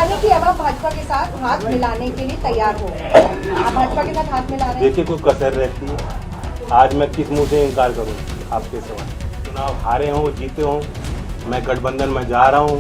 माने कि अब आप भाजपा के साथ हाथ मिलाने के लिए तैयार हो, आप भाजपा के साथ हाथ मिला रहे हैं? देखिए, कोई कसर रहती है। आज मैं किस मुंह से इनकार करूं आपके सवाल। चुनाव हारे हों जीते हों, मैं गठबंधन में जा रहा हूं,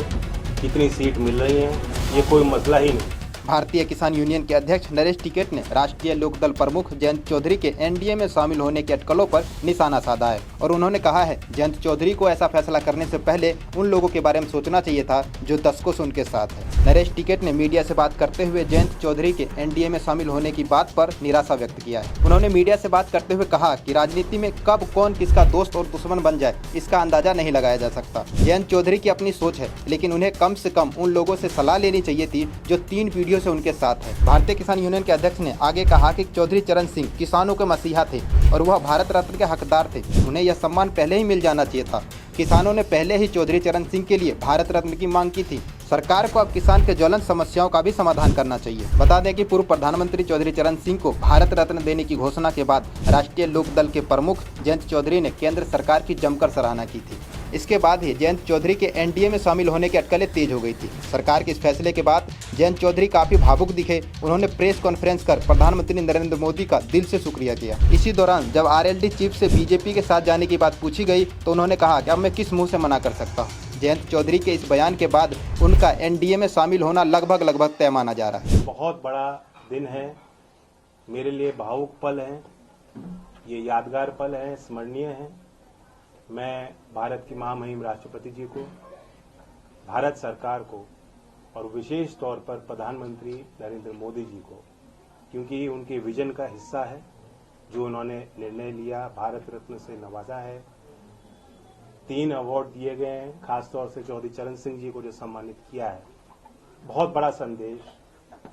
कितनी सीट मिल रही है ये कोई मसला ही नहीं। भारतीय किसान यूनियन के अध्यक्ष नरेश टिकैत ने राष्ट्रीय लोकदल प्रमुख जयंत चौधरी के एनडीए में शामिल होने के अटकलों पर निशाना साधा है और उन्होंने कहा है जयंत चौधरी को ऐसा फैसला करने से पहले उन लोगों के बारे में सोचना चाहिए था जो दशकों से उनके साथ है। नरेश टिकैत ने मीडिया से बात करते हुए जयंत चौधरी के एनडीए में शामिल होने की बात पर निराशा व्यक्त किया है। उन्होंने मीडिया से बात करते हुए कहा कि राजनीति में कब कौन किसका दोस्त और दुश्मन बन जाए इसका अंदाजा नहीं लगाया जा सकता। जयंत चौधरी की अपनी सोच है, लेकिन उन्हें कम से कम उन लोगों से सलाह लेनी चाहिए थी जो 3 पीढ़ियों से उनके साथ है। भारतीय किसान यूनियन के अध्यक्ष ने आगे कहा कि चौधरी चरण सिंह किसानों के मसीहा थे और वह भारत रत्न के हकदार थे। उन्हें यह सम्मान पहले ही मिल जाना चाहिए था। किसानों ने पहले ही चौधरी चरण सिंह के लिए भारत रत्न की मांग की थी। सरकार को अब किसान के ज्वलंत समस्याओं का भी समाधान करना चाहिए। बता दें कि पूर्व प्रधानमंत्री चौधरी चरण सिंह को भारत रत्न देने की घोषणा के बाद राष्ट्रीय लोकदल के प्रमुख जयंत चौधरी ने केंद्र सरकार की जमकर सराहना की थी। इसके बाद ही जयंत चौधरी के एनडीए में शामिल होने की अटकलें तेज हो गई थी। सरकार के इस फैसले के बाद जयंत चौधरी काफी भावुक दिखे। उन्होंने प्रेस कॉन्फ्रेंस कर प्रधानमंत्री नरेंद्र मोदी का दिल से शुक्रिया किया। इसी दौरान जब आरएलडी चीफ से बीजेपी के साथ जाने की बात पूछी गई तो उन्होंने कहा कि अब मैं किस मुंह से मना कर सकता हूँ। जयंत चौधरी के इस बयान के बाद उनका एनडीए में शामिल होना लगभग तय माना जा रहा है। बहुत बड़ा दिन है, मेरे लिए भावुक पल है, ये यादगार पल है, स्मरणीय है। मैं भारत की महामहिम राष्ट्रपति जी को, भारत सरकार को और विशेष तौर पर प्रधानमंत्री नरेंद्र मोदी जी को, क्योंकि उनके विजन का हिस्सा है जो उन्होंने निर्णय लिया, भारत रत्न से नवाजा है। 3 अवार्ड दिए गए हैं, खासतौर से चौधरी चरण सिंह जी को जो सम्मानित किया है। बहुत बड़ा संदेश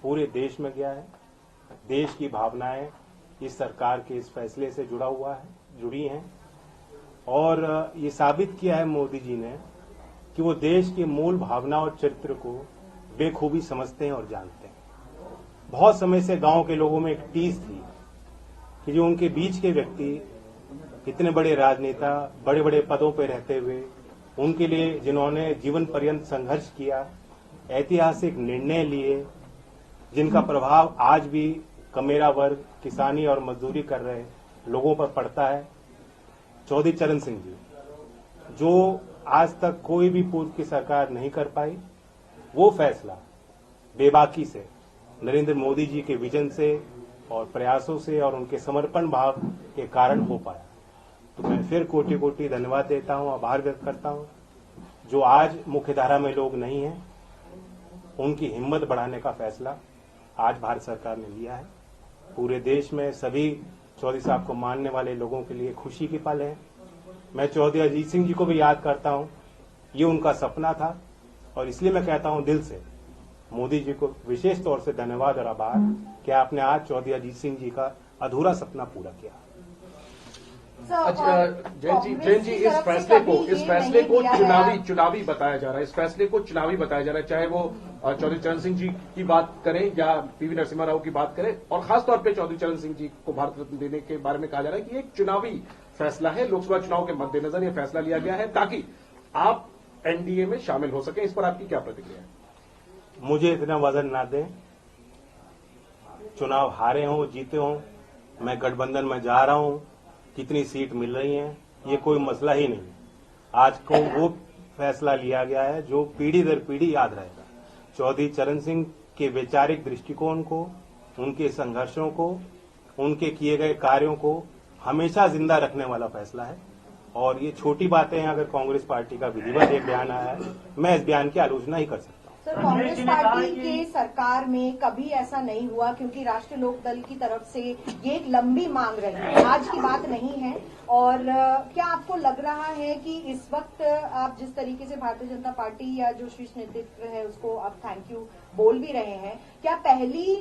पूरे देश में गया है। देश की भावनाएं इस सरकार के इस फैसले से जुड़ी हैं और ये साबित किया है मोदी जी ने कि वो देश की मूल भावना और चरित्र को बेखूबी समझते हैं और जानते हैं। बहुत समय से गांव के लोगों में एक टीस थी कि जो उनके बीच के व्यक्ति इतने बड़े राजनेता, बड़े बड़े पदों पर रहते हुए, उनके लिए जिन्होंने जीवन पर्यंत संघर्ष किया, ऐतिहासिक निर्णय लिए, जिनका प्रभाव आज भी कमेरा वर्ग, किसानी और मजदूरी कर रहे लोगों पर पड़ता है, चौधरी चरण सिंह जी, जो आज तक कोई भी पूर्व की सरकार नहीं कर पाई, वो फैसला बेबाकी से नरेंद्र मोदी जी के विजन से और प्रयासों से और उनके समर्पण भाव के कारण हो पाया। तो मैं फिर कोटि कोटि धन्यवाद देता हूं, आभार व्यक्त करता हूं। जो आज मुख्यधारा में लोग नहीं हैं, उनकी हिम्मत बढ़ाने का फैसला आज भारत सरकार ने लिया है। पूरे देश में सभी चौधरी साहब को मानने वाले लोगों के लिए खुशी की पल है। मैं चौधरी अजीत सिंह जी को भी याद करता हूं, ये उनका सपना था और इसलिए मैं कहता हूं दिल से मोदी जी को विशेष तौर से धन्यवाद और आभार कि आपने आज चौधरी अजीत सिंह जी का अधूरा सपना पूरा किया। अच्छा जैन जी, इस फैसले को चुनावी बताया जा रहा है। इस फैसले को चुनावी बताया जा रहा है, चाहे वो चौधरी चरण सिंह जी की बात करें या पीवी नरसिम्हा राव की बात करें, और खासतौर पे चौधरी चरण सिंह जी को भारत रत्न देने के बारे में कहा जा रहा है कि एक चुनावी फैसला है। लोकसभा चुनाव के मद्देनजर यह फैसला लिया गया है ताकि आप एनडीए में शामिल हो सकें। इस पर आपकी क्या प्रतिक्रिया है? मुझे इतना वजन ना दें। चुनाव हारे हों जीते हों, मैं गठबंधन में जा रहा हूं, कितनी सीट मिल रही है ये कोई मसला ही नहीं। आज को वो फैसला लिया गया है जो पीढ़ी दर पीढ़ी याद रहेगा। चौधरी चरण सिंह के वैचारिक दृष्टिकोण को, उनके संघर्षों को, उनके किए गए कार्यों को हमेशा जिंदा रखने वाला फैसला है। और ये छोटी बातें हैं, अगर कांग्रेस पार्टी का विधिवत एक बयान आया है, मैं इस बयान की आलोचना ही कर सकता हूं। सर, कांग्रेस पार्टी के सरकार में कभी ऐसा नहीं हुआ, क्योंकि राष्ट्रीय लोकदल की तरफ से ये एक लंबी मांग रही, आज की बात नहीं है। और क्या आपको लग रहा है कि इस वक्त आप जिस तरीके से भारतीय जनता पार्टी या जो शीर्ष नेतृत्व है उसको आप थैंक यू बोल भी रहे हैं, क्या पहली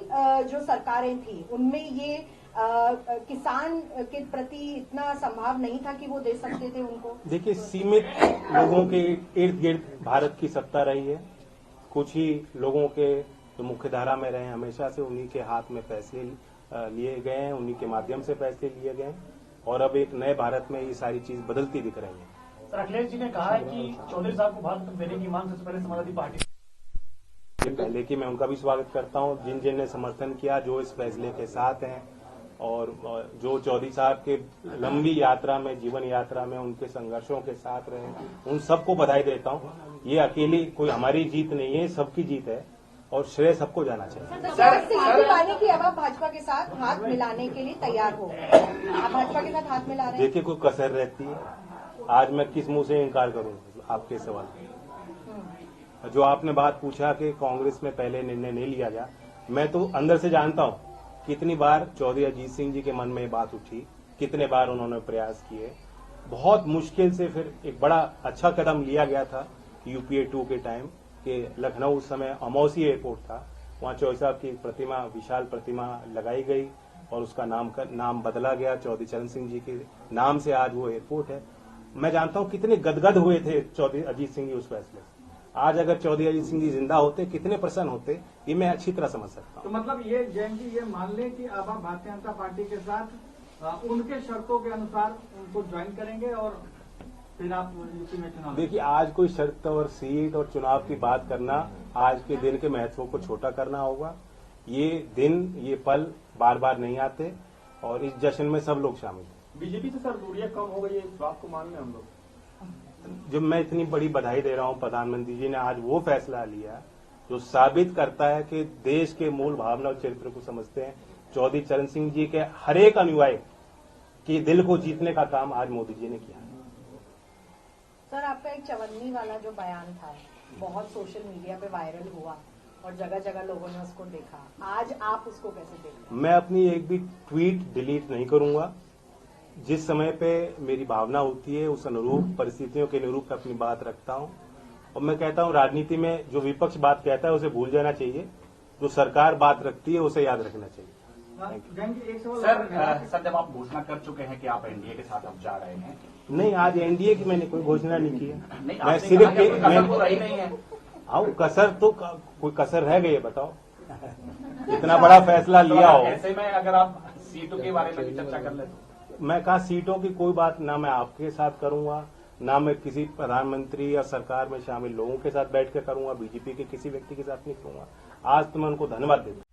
जो सरकारें थी उनमें ये किसान के प्रति इतना संभाव नहीं था कि वो दे सकते थे उनको? देखिए, सीमित लोगों के इर्द गिर्द भारत की सत्ता रही है। कुछ ही लोगों के जो मुख्यधारा में रहे, हमेशा से उन्हीं के हाथ में फैसले लिए गए हैं, उन्हीं के माध्यम से फैसले लिए गए हैं और अब एक नए भारत में ये सारी चीज बदलती दिख रही है। सर, अखिलेश जी ने कहा है कि चौधरी साहब को भारत रत्न देने की मांग सबसे पहले समाजवादी पार्टी ये पहले की मैं उनका भी स्वागत करता हूँ, जिन जिन ने समर्थन किया, जो इस फैसले के साथ हैं, और जो चौधरी साहब के लंबी यात्रा में, जीवन यात्रा में उनके संघर्षों के साथ रहे, उन सबको बधाई देता हूँ। ये अकेली कोई हमारी जीत नहीं है, सबकी जीत है और श्रेय सबको जाना चाहिए। सर, कि अब आप भाजपा के साथ हाथ मिलाने के लिए तैयार हो, आप भाजपा के साथ हाथ मिला रहे हैं? देखिए, कोई कसर रहती है, आज मैं किस मुंह से इनकार करूँ आपके सवाल। जो आपने बात पूछा कि कांग्रेस में पहले निर्णय नहीं लिया गया, मैं तो अंदर से जानता हूँ कितनी बार चौधरी अजीत सिंह जी के मन में ये बात उठी, कितने बार उन्होंने प्रयास किए। बहुत मुश्किल से फिर एक बड़ा अच्छा कदम लिया गया था यूपीए 2 के टाइम कि लखनऊ उस समय अमौसी एयरपोर्ट था, वहाँ चौधरी साहब की एक प्रतिमा, विशाल प्रतिमा लगाई गई और उसका नाम बदला गया, चौधरी चरण सिंह जी के नाम से आज वो एयरपोर्ट है। मैं जानता हूँ कितने गदगद हुए थे चौधरी अजीत सिंह जी उस फैसले से। आज अगर चौधरी अजीत सिंह जी जिंदा होते, कितने प्रसन्न होते, ये मैं अच्छी तरह समझ सकता हूँ। तो मतलब ये जैन जी ये मान लें कि अब आप भारतीय जनता पार्टी के साथ उनके शर्तों के अनुसार उनको ज्वाइन करेंगे और फिर आप यूपी में चुनाव। देखिए, आज कोई शर्त और सीट और चुनाव की बात करना, आज के दिन के महत्व को छोटा करना होगा। ये दिन, ये पल बार बार नहीं आते और इस जश्न में सब लोग शामिल हैं। बीजेपी से सर दूरियां कम हो गई है, इस बात को मान लें हम लोग। जब मैं इतनी बड़ी बधाई दे रहा हूं, प्रधानमंत्री जी ने आज वो फैसला लिया जो साबित करता है कि देश के मूल भावना और चरित्र को समझते हैं। चौधरी चरण सिंह जी के हर एक अनुयायी के दिल को जीतने का काम आज मोदी जी ने किया। सर, आपका एक चवन्नी वाला जो बयान था, बहुत सोशल मीडिया पे वायरल हुआ और जगह जगह लोगों ने उसको देखा, आज आप उसको कैसे देखते हैं? मैं अपनी एक भी ट्वीट डिलीट नहीं करूंगा। जिस समय पे मेरी भावना होती है, उस अनुरूप परिस्थितियों के अनुरूप अपनी बात रखता हूं। और मैं कहता हूं, राजनीति में जो विपक्ष बात कहता है उसे भूल जाना चाहिए, जो सरकार बात रखती है उसे याद रखना चाहिए। सर, जब आप घोषणा कर चुके हैं कि आप एनडीए के साथ अब जा रहे हैं। नहीं, आज एनडीए की मैंने कोई घोषणा नहीं की है। मैं सिर्फ नहीं है। हाँ, कसर तो कोई कसर रह गई है, बताओ। इतना बड़ा फैसला लिया हो, ऐसे में अगर आप सीटों के बारे में भी चर्चा कर ले तो। मैं कहा सीटों की कोई बात ना मैं आपके साथ करूंगा, ना मैं किसी प्रधानमंत्री या सरकार में शामिल लोगों के साथ बैठ के करूंगा, बीजेपी के किसी व्यक्ति के साथ नहीं करूंगा। आज तो मैं उनको धन्यवाद देता हूं।